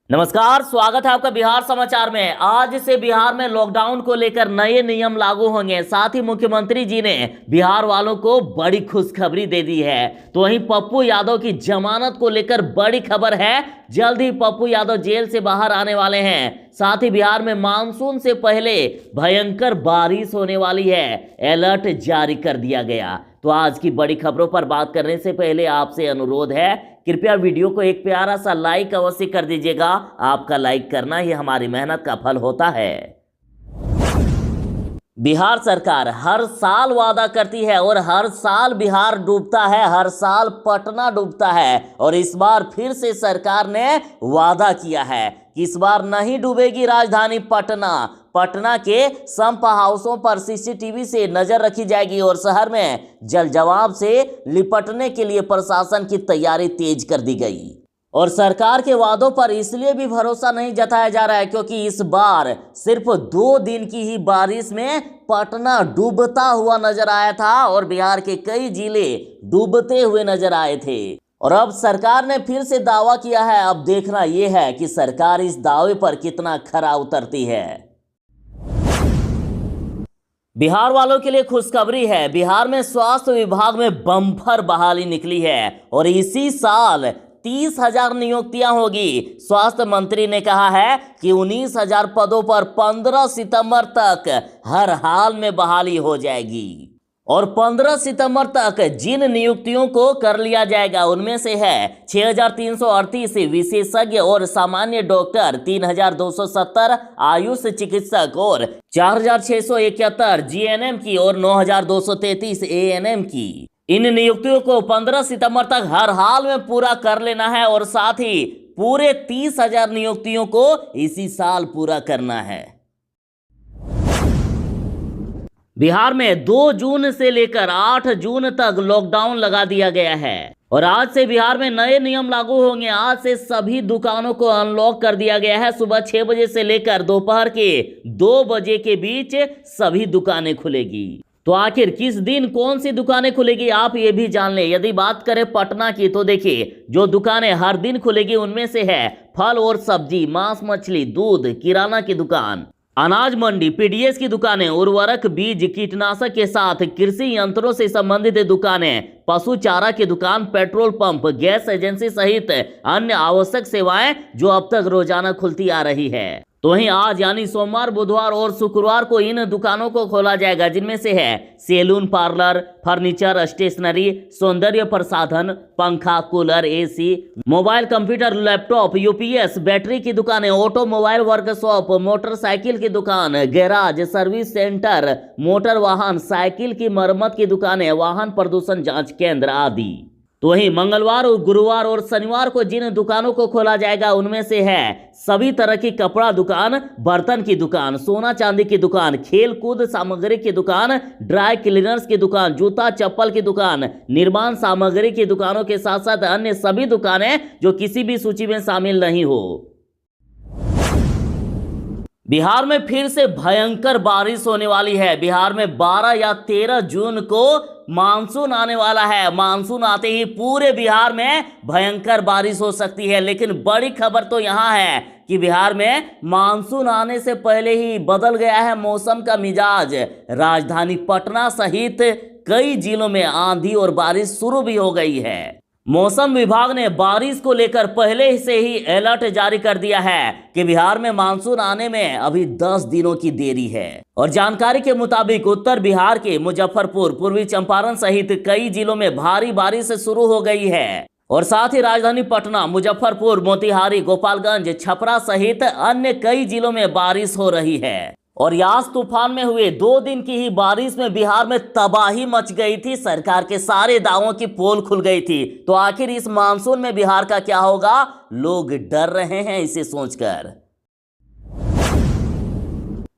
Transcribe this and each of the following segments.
नमस्कार, स्वागत है आपका बिहार समाचार में। आज से बिहार में लॉकडाउन को लेकर नए नियम लागू होंगे। साथ ही मुख्यमंत्री जी ने बिहार वालों को बड़ी खुशखबरी दे दी है। तो वहीं पप्पू यादव की जमानत को लेकर बड़ी खबर है। जल्द ही पप्पू यादव जेल से बाहर आने वाले हैं। साथ ही बिहार में मानसून से पहले भयंकर बारिश होने वाली है। अलर्ट जारी कर दिया गया। तो आज की बड़ी खबरों पर बात करने से पहले आपसे अनुरोध है, कृपया वीडियो को एक प्यारा सा लाइक अवश्य कर दीजिएगा। आपका लाइक करना ही हमारी मेहनत का फल होता है। बिहार सरकार हर साल वादा करती है और हर साल बिहार डूबता है, हर साल पटना डूबता है। और इस बार फिर से सरकार ने वादा किया है कि इस बार नहीं डूबेगी राजधानी पटना। पटना के संप हाउसों पर सीसीटीवी से नजर रखी जाएगी और शहर में जल जमाव से निपटने के लिए प्रशासन की तैयारी तेज कर दी गई। और सरकार के वादों पर इसलिए भी भरोसा नहीं जताया जा रहा है क्योंकि इस बार सिर्फ 2 दिन की ही बारिश में पटना डूबता हुआ नजर आया था और बिहार के कई जिले डूबते हुए नजर आए थे। और अब सरकार ने फिर से दावा किया है। अब देखना यह है कि सरकार इस दावे पर कितना खरा उतरती है। बिहार वालों के लिए खुशखबरी है। बिहार में स्वास्थ्य विभाग में बम्पर बहाली निकली है और इसी साल 30,000 नियुक्तियां होगी। स्वास्थ्य मंत्री ने कहा है कि 19,000 पदों पर 15 सितंबर तक हर हाल में बहाली हो जाएगी। और 15 सितंबर तक जिन नियुक्तियों को कर लिया जाएगा उनमें से है 6,338 विशेषज्ञ और सामान्य डॉक्टर, 3,270 आयुष चिकित्सक और 4,671 जीएनएम की और 9,233 एएनएम की। इन नियुक्तियों को 15 सितंबर तक हर हाल में पूरा कर लेना है और साथ ही पूरे 30,000 नियुक्तियों को इसी साल पूरा करना है। बिहार में 2 जून से लेकर 8 जून तक लॉकडाउन लगा दिया गया है और आज से बिहार में नए नियम लागू होंगे। आज से सभी दुकानों को अनलॉक कर दिया गया है। सुबह 6 बजे से लेकर दोपहर के 2 बजे के बीच सभी दुकानें खुलेगी। तो आखिर किस दिन कौन सी दुकानें खुलेगी आप ये भी जान ले। यदि बात करें पटना की तो देखिए, जो दुकानें हर दिन खुलेगी उनमें से है फल और सब्जी, मांस मछली, दूध, किराना की दुकान, अनाज मंडी, पीडीएस की दुकानें, उर्वरक, बीज, कीटनाशक के साथ कृषि यंत्रों से संबंधित दुकानें, पशु चारा की दुकान, पेट्रोल पंप, गैस एजेंसी सहित अन्य आवश्यक सेवाएं जो अब तक रोजाना खुलती आ रही है। तो वहीं आज यानी सोमवार, बुधवार और शुक्रवार को इन दुकानों को खोला जाएगा, जिनमें से है सैलून, पार्लर, फर्नीचर, स्टेशनरी, सौंदर्य प्रसाधन, पंखा, cooler, AC, mobile, computer, laptop, UPS, battery की दुकानें, ऑटोमोबाइल वर्कशॉप, मोटरसाइकिल की दुकान, गैराज, सर्विस सेंटर, मोटर वाहन, साइकिल की मरम्मत की दुकानें, वाहन प्रदूषण जांच केंद्र आदि। तो वहीं मंगलवार और गुरुवार और शनिवार को जिन दुकानों को खोला जाएगा उनमें से है सभी तरह की कपड़ा दुकान, बर्तन की दुकान, सोना चांदी की दुकान, खेल कूद सामग्री की दुकान, ड्राई क्लीनर्स की दुकान, जूता चप्पल की दुकान, निर्माण सामग्री की दुकानों के साथ साथ अन्य सभी दुकानें जो किसी भी सूची में शामिल नहीं हो। बिहार में फिर से भयंकर बारिश होने वाली है। बिहार में 12 या 13 जून को मानसून आने वाला है। मानसून आते ही पूरे बिहार में भयंकर बारिश हो सकती है। लेकिन बड़ी खबर तो यहां है कि बिहार में मानसून आने से पहले ही बदल गया है मौसम का मिजाज। राजधानी पटना सहित कई जिलों में आंधी और बारिश शुरू भी हो गई है। मौसम विभाग ने बारिश को लेकर पहले से ही अलर्ट जारी कर दिया है कि बिहार में मानसून आने में अभी 10 दिनों की देरी है। और जानकारी के मुताबिक उत्तर बिहार के मुजफ्फरपुर, पूर्वी चंपारण सहित कई जिलों में भारी बारिश शुरू हो गई है। और साथ ही राजधानी पटना, मुजफ्फरपुर, मोतिहारी, गोपालगंज, छपरा सहित अन्य कई जिलों में बारिश हो रही है। और यास तूफान में हुए 2 दिन की ही बारिश में बिहार में तबाही मच गई थी। सरकार के सारे दावों की पोल खुल गई थी। तो आखिर इस मानसून में बिहार का क्या होगा, लोग डर रहे हैं इसे सोचकर।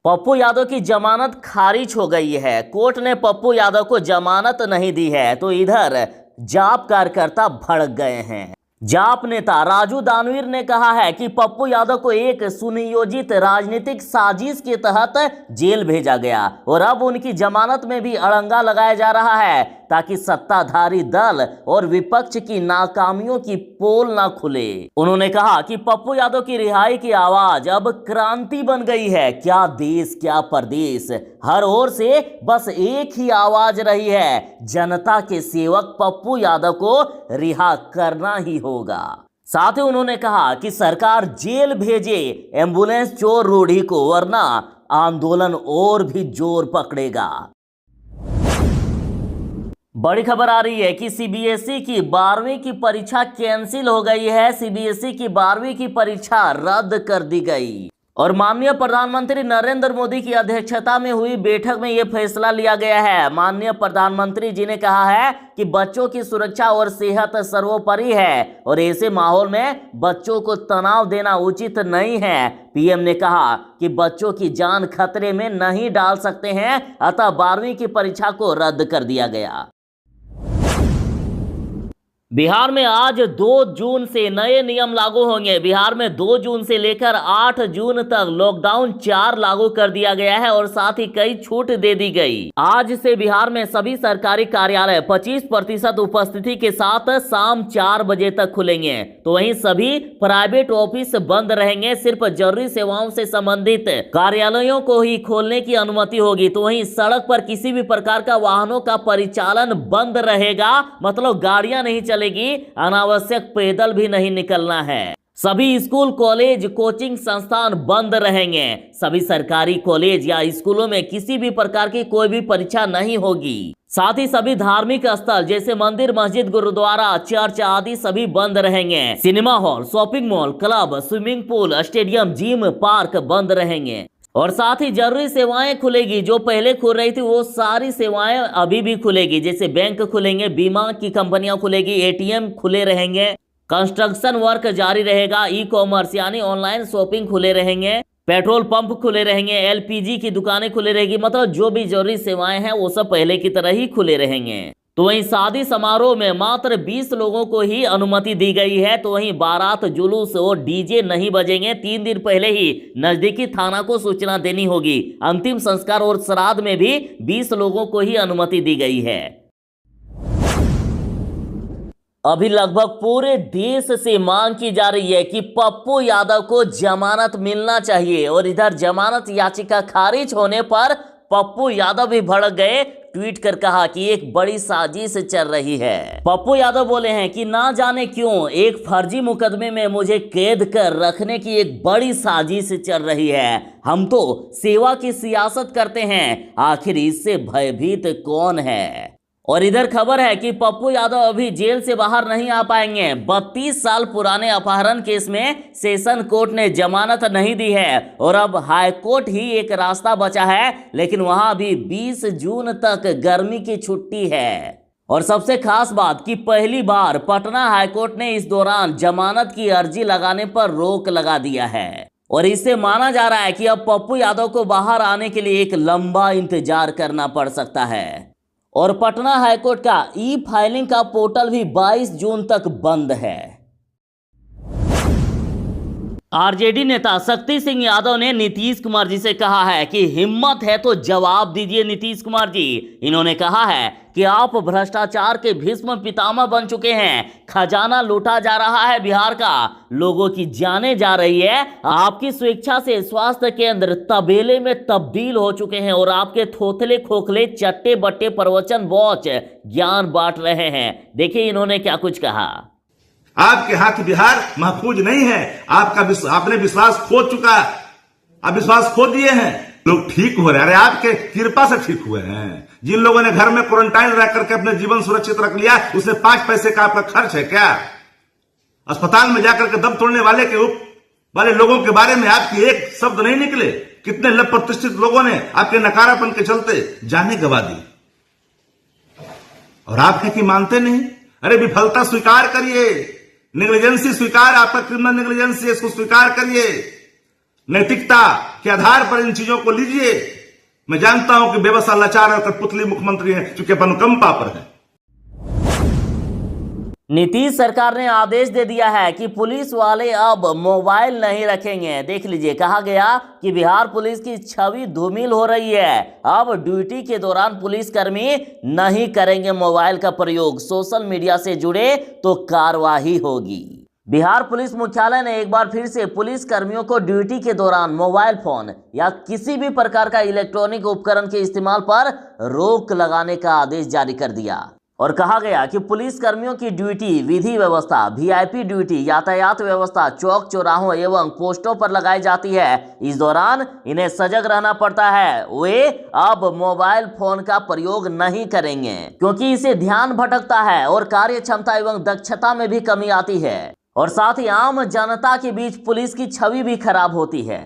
पप्पू यादव की जमानत खारिज हो गई है। कोर्ट ने पप्पू यादव को जमानत नहीं दी है। तो इधर जाप कार्यकर्ता भड़क गए हैं। जाप नेता राजू दानवीर ने कहा है कि पप्पू यादव को एक सुनियोजित राजनीतिक साजिश के तहत जेल भेजा गया और अब उनकी जमानत में भी अड़ंगा लगाया जा रहा है ताकि सत्ताधारी दल और विपक्ष की नाकामियों की पोल ना खुले। उन्होंने कहा कि पप्पू यादव की रिहाई की आवाज अब क्रांति बन गई है। क्या देश क्या परदेश, हर ओर से बस एक ही आवाज रही है, जनता के सेवक पप्पू यादव को रिहा करना ही होगा। साथ ही उन्होंने कहा कि सरकार जेल भेजे एम्बुलेंस चोर रूढ़ी को, वरना आंदोलन और भी जोर पकड़ेगा। बड़ी खबर आ रही है कि सीबीएसई की 12वीं की परीक्षा कैंसिल हो गई है। सीबीएसई की 12वीं की परीक्षा रद्द कर दी गई और माननीय प्रधानमंत्री नरेंद्र मोदी की अध्यक्षता में हुई बैठक में यह फैसला लिया गया है। माननीय प्रधानमंत्री जी ने कहा है कि बच्चों की सुरक्षा और सेहत सर्वोपरि है और ऐसे माहौल में बच्चों को तनाव देना उचित नहीं है। पीएम ने कहा कि बच्चों की जान खतरे में नहीं डाल सकते हैं, अतः 12वीं की परीक्षा को रद्द कर दिया गया। बिहार में आज 2 जून से नए नियम लागू होंगे। बिहार में 2 जून से लेकर 8 जून तक लॉकडाउन 4 लागू कर दिया गया है और साथ ही कई छूट दे दी गई। आज से बिहार में सभी सरकारी कार्यालय 25% उपस्थिति के साथ शाम 4 बजे तक खुलेंगे, तो वहीं सभी प्राइवेट ऑफिस बंद रहेंगे। सिर्फ जरूरी सेवाओं से संबंधित कार्यालयों को ही खोलने की अनुमति होगी। तो वहीं सड़क पर किसी भी प्रकार का वाहनों का परिचालन बंद रहेगा, मतलब गाड़ियां नहीं चलेगी, अनावश्यक पैदल भी नहीं निकलना है। सभी स्कूल, कॉलेज, कोचिंग संस्थान बंद रहेंगे। सभी सरकारी कॉलेज या स्कूलों में किसी भी प्रकार की कोई भी परीक्षा नहीं होगी। साथ ही सभी धार्मिक स्थल जैसे मंदिर, मस्जिद, गुरुद्वारा, चर्च आदि सभी बंद रहेंगे। Cinema hall, shopping mall, club, swimming pool, stadium, gym, park बंद रहेंगे और साथ ही जरूरी सेवाएं खुलेगी। जो पहले खुल रही थी वो सारी सेवाएं अभी भी खुलेगी, जैसे बैंक खुलेंगे, बीमा की कंपनियां खुलेगी, एटीएम खुले रहेंगे, कंस्ट्रक्शन वर्क जारी रहेगा, ई कॉमर्स यानी ऑनलाइन शॉपिंग खुले रहेंगे, पेट्रोल पंप खुले रहेंगे, एलपीजी की दुकानें खुले रहेगी। मतलब जो भी जरूरी सेवाएं हैं वो सब पहले की तरह ही खुले रहेंगे। तो वहीं शादी समारोह में मात्र 20 लोगों को ही अनुमति दी गई है। तो वहीं बारात, जुलूस और डीजे नहीं बजेंगे। 3 दिन पहले ही नजदीकी थाना को सूचना देनी होगी। अंतिम संस्कार और श्राद्ध में भी 20 लोगों को ही अनुमति दी गई है। अभी लगभग पूरे देश से मांग की जा रही है कि पप्पू यादव को जमानत मिलना चाहिए और इधर जमानत याचिका खारिज होने पर पप्पू यादव भी भड़क गए, ट्वीट कर कहा कि एक बड़ी साजिश चल रही है। पप्पू यादव बोले हैं कि ना जाने क्यों एक फर्जी मुकदमे में मुझे कैद कर रखने की एक बड़ी साजिश चल रही है। हम तो सेवा की सियासत करते हैं, आखिर इससे भयभीत कौन है। और इधर खबर है कि पप्पू यादव अभी जेल से बाहर नहीं आ पाएंगे। 32 साल पुराने अपहरण केस में सेशन कोर्ट ने जमानत नहीं दी है और अब हाई कोर्ट ही एक रास्ता बचा है, लेकिन वहां भी 20 जून तक गर्मी की छुट्टी है। और सबसे खास बात कि पहली बार पटना हाई कोर्ट ने इस दौरान जमानत की अर्जी लगाने पर रोक लगा दिया है और इससे माना जा रहा है कि अब पप्पू यादव को बाहर आने के लिए एक लंबा इंतजार करना पड़ सकता है। और पटना हाईकोर्ट का ई फाइलिंग का पोर्टल भी 22 जून तक बंद है। आरजेडी नेता शक्ति सिंह यादव ने नीतीश कुमार जी से कहा है कि हिम्मत है तो जवाब दीजिए नीतीश कुमार जी। इन्होंने कहा है कि आप भ्रष्टाचार के भीष्म पितामह बन चुके हैं, खजाना लूटा जा रहा है बिहार का, लोगों की जानें जा रही है, आपकी स्वेच्छा से स्वास्थ्य केंद्र तबेले में तब्दील हो चुके हैं और आपके थोथले खोखले चट्टे बट्टे प्रवचन वॉच ज्ञान बांट रहे हैं। देखिए इन्होंने क्या कुछ कहा। आपके हाथ बिहार महफूज नहीं है, आपने विश्वास खो चुका, आप विश्वास खो दिए हैं, लोग ठीक हो रहे हैं। अरे आपके कृपा से ठीक हुए हैं। जिन लोगों ने घर में क्वारंटाइन रह करके अपने जीवन सुरक्षित रख लिया, उसमें 5 पैसे का आपका खर्च है क्या? अस्पताल में जाकर के दम तोड़ने वाले लोगों के बारे में आपकी एक शब्द नहीं निकले। कितने लभ प्रतिष्ठित लोगों ने आपके नकारापन के चलते जाने गंवा दी और आप हैं कि मानते नहीं। अरे विफलता स्वीकार करिए, नेग्लिजेंसी स्वीकार, आपका क्रिमिनल नेग्लिजेंसी है, इसको स्वीकार करिए, नैतिकता के आधार पर इन चीजों को लीजिए। मैं जानता हूं कि बेबसा, लाचार और कठपुतली मुख्यमंत्री हैं, चूंकि अनुकंपा पर है। नीतीश सरकार ने आदेश दे दिया है कि पुलिस वाले अब मोबाइल नहीं रखेंगे। देख लीजिए, कहा गया कि बिहार पुलिस की छवि धूमिल हो रही है। अब ड्यूटी के दौरान पुलिसकर्मी नहीं करेंगे मोबाइल का प्रयोग। सोशल मीडिया से जुड़े तो कार्रवाई होगी। बिहार पुलिस मुख्यालय ने एक बार फिर से पुलिस कर्मियों को ड्यूटी के दौरान मोबाइल फोन या किसी भी प्रकार का इलेक्ट्रॉनिक उपकरण के इस्तेमाल पर रोक लगाने का आदेश जारी कर दिया और कहा गया कि पुलिस कर्मियों की ड्यूटी, विधि व्यवस्था, वीआईपी ड्यूटी, यातायात व्यवस्था चौक चौराहों एवं पोस्टों पर लगाई जाती है। इस दौरान इन्हें सजग रहना पड़ता है। वे अब मोबाइल फोन का प्रयोग नहीं करेंगे क्योंकि इससे ध्यान भटकता है और कार्य क्षमता एवं दक्षता में भी कमी आती है और साथ ही आम जनता के बीच पुलिस की छवि भी खराब होती है।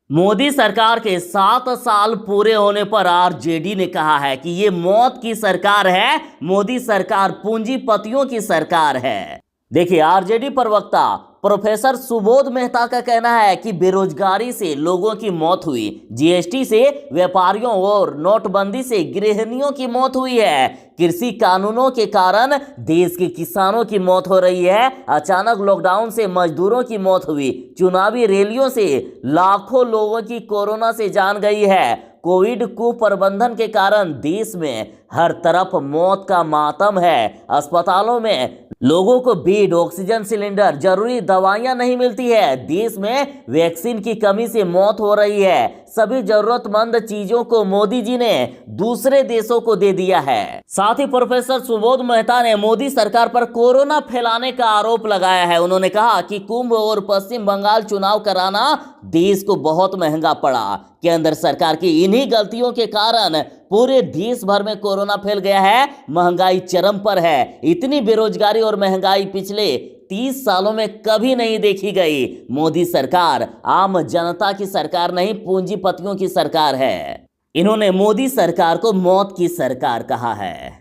मोदी सरकार के 7 साल पूरे होने पर आरजेडी ने कहा है कि ये मौत की सरकार है। मोदी सरकार पूंजीपतियों की सरकार है। देखिए, आरजेडी प्रवक्ता प्रोफेसर सुबोध मेहता का कहना है कि बेरोजगारी से लोगों की मौत हुई, जीएसटी से व्यापारियों और नोटबंदी से गृहिणियों की मौत हुई है, कृषि कानूनों के कारण देश के किसानों की मौत हो रही है, अचानक लॉकडाउन से मजदूरों की मौत हुई, चुनावी रैलियों से लाखों लोगों की कोरोना से जान गई है, कोविड कुप्रबंधन के कारण देश में हर तरफ मौत का मातम है, अस्पतालों में लोगों को बेड, ऑक्सीजन सिलेंडर, जरूरी दवाइयां नहीं मिलती है, देश में वैक्सीन की कमी से मौत हो रही है, सभी जरूरतमंद चीजों को मोदी जी ने दूसरे देशों को दे दिया है। साथ ही प्रोफेसर सुबोध मेहता ने मोदी सरकार पर कोरोना फैलाने का आरोप लगाया है। उन्होंने कहा कि कुंभ और पश्चिम बंगाल चुनाव कराना देश को बहुत महंगा पड़ा। केंद्र सरकार की इन्हीं गलतियों के कारण पूरे देश भर में कोरोना फैल गया है, महंगाई चरम पर है। इतनी बेरोजगारी और महंगाई पिछले 30 सालों में कभी नहीं देखी गई। मोदी सरकार आम जनता की सरकार नहीं, पूंजीपतियों की सरकार है। इन्होंने मोदी सरकार को मौत की सरकार कहा है।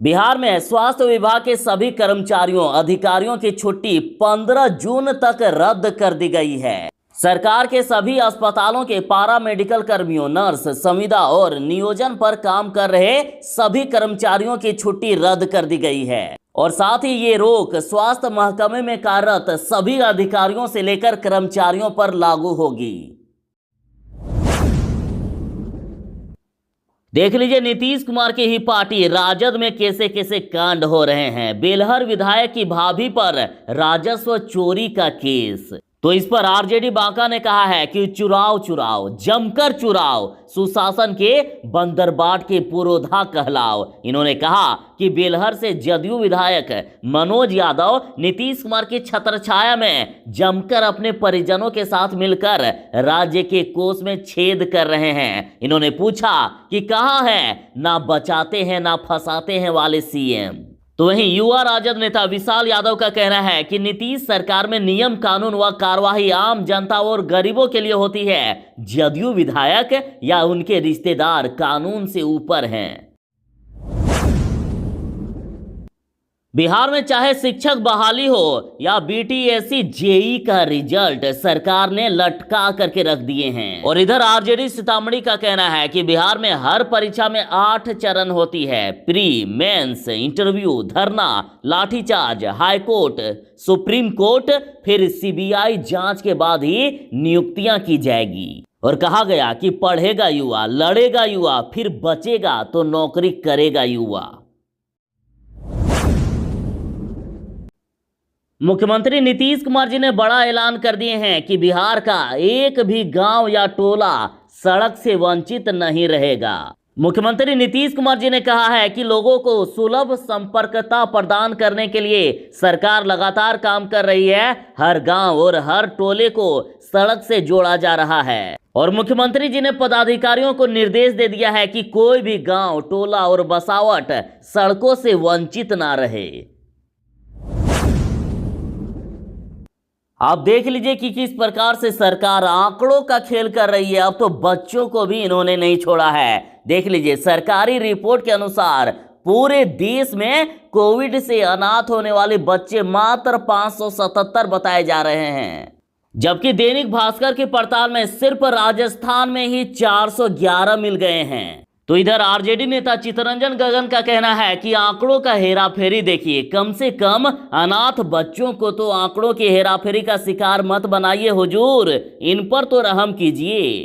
बिहार में स्वास्थ्य विभाग के सभी कर्मचारियों, अधिकारियों की छुट्टी 15 जून तक रद्द कर दी गई है। सरकार के सभी अस्पतालों के पारा मेडिकल कर्मियों, नर्स, संविदा और नियोजन पर काम कर रहे सभी कर्मचारियों की छुट्टी रद्द कर दी गई है और साथ ही ये रोक स्वास्थ्य महकमे में कार्यरत सभी अधिकारियों से लेकर कर्मचारियों पर लागू होगी। देख लीजिए, नीतीश कुमार की ही पार्टी राजद में कैसे कैसे कांड हो रहे हैं। बेलहर विधायक की भाभी पर राजस्व चोरी का केस। तो इस पर आरजेडी बांका ने कहा है कि चुराव जमकर चुराव, सुशासन के बंदरबाट के पुरोधा कहलाओ। इन्होंने कहा कि बेलहर से जदयू विधायक मनोज यादव नीतीश कुमार की छत्रछाया में जमकर अपने परिजनों के साथ मिलकर राज्य के कोष में छेद कर रहे हैं। इन्होंने पूछा कि कहां है ना बचाते हैं ना फंसाते हैं वाले सीएम। तो वहीं युवा राजद नेता विशाल यादव का कहना है कि नीतीश सरकार में नियम, कानून व कार्यवाही आम जनता और गरीबों के लिए होती है। जदयू विधायक या उनके रिश्तेदार कानून से ऊपर हैं। बिहार में चाहे शिक्षक बहाली हो या बीटीएससी जेई का रिजल्ट सरकार ने लटका करके रख दिए हैं। और इधर आरजेडी सीतामढ़ी का कहना है कि बिहार में हर परीक्षा में 8 चरण होती है, प्री, मेंस, इंटरव्यू, धरना, lathi charge, high court, supreme court, फिर सीबीआई जांच के बाद ही नियुक्तियां की जाएगी। और कहा गया कि पढ़ेगा युवा, लड़ेगा युवा, फिर बचेगा तो नौकरी करेगा युवा। मुख्यमंत्री नीतीश कुमार जी ने बड़ा ऐलान कर दिए हैं कि बिहार का एक भी गांव या टोला सड़क से वंचित नहीं रहेगा। मुख्यमंत्री नीतीश कुमार जी ने कहा है कि लोगों को सुलभ संपर्कता प्रदान करने के लिए सरकार लगातार काम कर रही है। हर गांव और हर टोले को सड़क से जोड़ा जा रहा है। और मुख्यमंत्री जी ने पदाधिकारियों को निर्देश दे दिया है कि कोई भी गांव, टोला और बसावट सड़कों से वंचित ना रहे। आप देख लीजिए कि किस प्रकार से सरकार आंकड़ों का खेल कर रही है। अब तो बच्चों को भी इन्होंने नहीं छोड़ा है। देख लीजिए, सरकारी रिपोर्ट के अनुसार पूरे देश में कोविड से अनाथ होने वाले बच्चे मात्र 577 बताए जा रहे हैं, जबकि दैनिक भास्कर की पड़ताल में सिर्फ राजस्थान में ही 411 मिल गए हैं। तो इधर आरजेडी नेता चित्तरंजन गगन का कहना है कि आंकड़ों का हेराफेरी देखिए, कम से कम अनाथ बच्चों को तो आंकड़ों की हेराफेरी का शिकार मत बनाइए हुजूर, इन पर तो रहम कीजिए।